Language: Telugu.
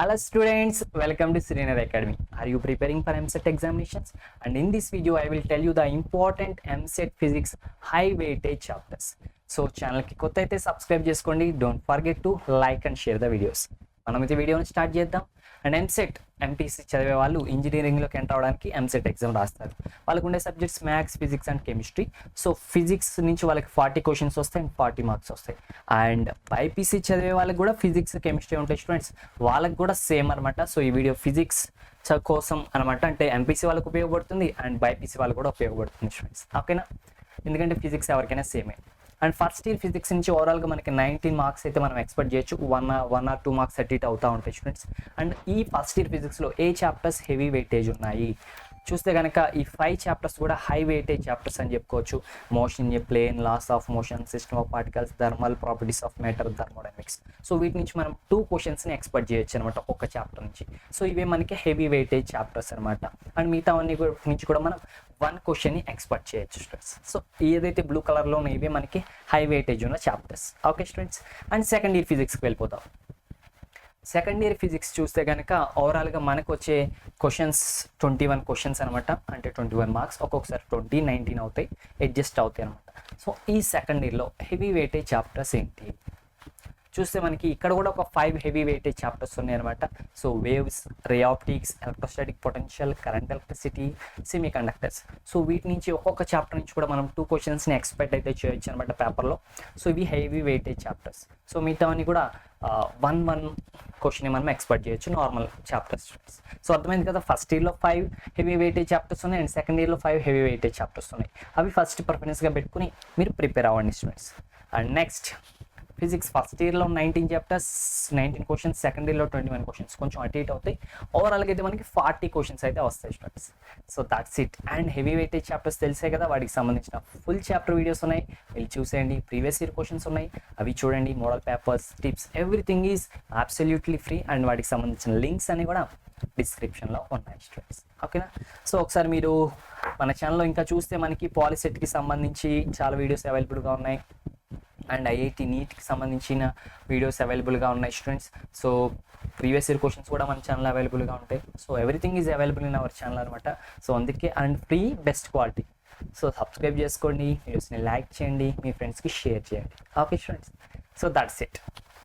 Hello students, welcome to Srinath Academy. Are you preparing for MCET examinations? And in this video, I will tell you the important MCET physics high weightage chapters. So channel ki kotta aithe subscribe cheskondi. Don't forget to like and share the videos. మనం అయితే వీడియోని స్టార్ట్ చేద్దాం. అండ్ ఎంసెట్ ఎంపీసీ చదివే వాళ్ళు ఇంజనీరింగ్లోకి ఎంటర్ అవడానికి ఎంసెట్ ఎగ్జామ్ రాస్తారు. వాళ్ళకు ఉండే subjects maths, physics and chemistry. So physics నుంచి వాళ్ళకి 40 క్వశ్చన్స్ వస్తాయి అండ్ 40 మార్క్స్ వస్తాయి. అండ్ బైపీసీ చదివే వాళ్ళకి కూడా ఫిజిక్స్, కెమిస్ట్రీ ఉంటాయి స్టూడెంట్స్. వాళ్ళకి కూడా సేమ్ అనమాట. సో ఈ వీడియో ఫిజిక్స్ కోసం అనమాట, అంటే ఎంపీసీ వాళ్ళకి ఉపయోగపడుతుంది అండ్ బైపీసీ వాళ్ళకి కూడా ఉపయోగపడుతుంది స్టూడెంట్స్. ఓకేనా? ఎందుకంటే ఫిజిక్స్ ఎవరికైనా సేమే. అండ్ ఫస్ట్ ఇయర్ ఫిజిక్స్ నుంచి ఓవరాల్గా మనకి 19 మార్క్స్ అయితే మనం ఎక్స్పెక్ట్ చేయొచ్చు. వన్ ఆర్ టూ మార్క్స్ అటు ఇటు అవుతూ ఉంటాయి స్టూడెంట్స్. అండ్ ఈ ఫస్ట్ ఇయర్ ఫిజిక్స్లో ఏ చాప్టర్స్ హెవీ వెయిటేజ్ ఉన్నాయి చూస్తే కనుక ఈ 5 చాప్టర్స్ కూడా హై వెయిటేజ్ చాప్టర్స్ అని చెప్పుకోవచ్చు. Motion in a plane, laws of motion, system of particles, thermal properties of matter, thermodynamics. So వీటి నుంచి మనం 2 క్వశ్చన్స్ని ఎక్స్పెక్ట్ చేయొచ్చు అనమాట ఒక్క చాప్టర్ నుంచి. సో ఇవే మనకి హెవీ వెయిటేజ్ చాప్టర్స్ అనమాట. అండ్ మిగతా అన్ని నుంచి కూడా మనం 1 క్వశ్చన్ని ఎక్స్పెక్ట్ చేయొచ్చు స్టూడెంట్స్. సో ఏదైతే బ్లూ కలర్లో ఉన్నాయో ఇవే మనకి హై వెయిటేజ్ ఉన్న chapters. Okay students. And second year ఫిజిక్స్కి వెళ్ళిపోతాం. సెకండ్ ఇయర్ ఫిజిక్స్ చూస్తే కనుక ఓవరాల్గా మనకు వచ్చే క్వశ్చన్స్ 21 క్వశ్చన్స్ అనమాట. అంటే 21 మార్క్స్, ఒక్కొక్కసారి 20, 19 అవుతాయి, అడ్జస్ట్ అవుతాయి అనమాట. సో ఈ సెకండ్ ఇయర్లో హెవీ వెయిటేజ్ చాప్టర్స్ ఏంటి చూస్తే మనకి ఇక్కడ కూడా ఒక 5 హెవీ వెయిటేజ్ చాప్టర్స్ ఉన్నాయి అనమాట. So waves, ray optics, electrostatic potential, current electricity, semi conductors. So వీటి నుంచి ఒక్కొక్క చాప్టర్ నుంచి కూడా మనం 2 క్వశ్చన్స్ని ఎక్స్పెక్ట్ అయితే చేయొచ్చు అనమాట పేపర్లో. సో ఇవి హెవీ వెయిటేజ్ చాప్టర్స్. సో మిగతావన్నీ కూడా 1 క్వశ్చన్ మనం ఎక్స్పెక్ట్ చేయొచ్చు నార్మల్ చాప్టర్స్. సో అర్థమైంది కదా, ఫస్ట్ ఇయర్లో 5 హెవీ వెయిటేజ్ చాప్టర్స్ ఉన్నాయి అండ్ సెకండ్ ఇయర్లో 5 హెవీ వెయిటేజ్ చాప్టర్స్ ఉన్నాయి. అవి ఫస్ట్ ప్రిఫరెన్స్గా పెట్టుకుని మీరు ప్రిపేర్ అవ్వండి students. And next physics first ఇయర్లో 19 చాప్టర్స్, 19 క్వశ్చన్స్, సెకండ్ ఇయర్లో 21 క్వశ్చన్స్, కొంచెం అటు ఇటు అవుతాయి. ఓవరాల్గా అయితే మనకి 40 క్వశ్చన్స్ అయితే వస్తాయి students. So that's it. And heavy weightage chapters తెలిసే కదా, వాటికి సంబంధించిన ఫుల్ చాప్టర్ వీడియోస్ ఉన్నాయి, వెళ్ళి చూసేయండి. ప్రీవియస్ ఇయర్ క్వశ్చన్స్ ఉన్నాయి, అవి చూడండి. Model papers, tips, everything is absolutely free. And వాటికి సంబంధించిన లింక్స్ అన్ని కూడా డిస్క్రిప్షన్లో ఉన్నాయి స్టూడెంట్స్. ఓకేనా? సో ఒకసారి మీరు మన ఛానల్లో ఇంకా చూస్తే మనకి పాలిసెట్కి సంబంధించి చాలా వీడియోస్ అవైలబుల్గా ఉన్నాయి అండ్ ఐఐటి నీట్కి సంబంధించిన వీడియోస్ అవైలబుల్గా ఉన్నాయి students. So previous year questions కూడా మన ఛానల్ అవైలబుల్గా ఉంటాయి. So everything is available in our channel అనమాట. సో అందుకే and free, best quality. So subscribe చేసుకోండి, వీడియోస్ని లైక్ చేయండి, మీ ఫ్రెండ్స్కి షేర్ చేయండి. Okay students. So that's it.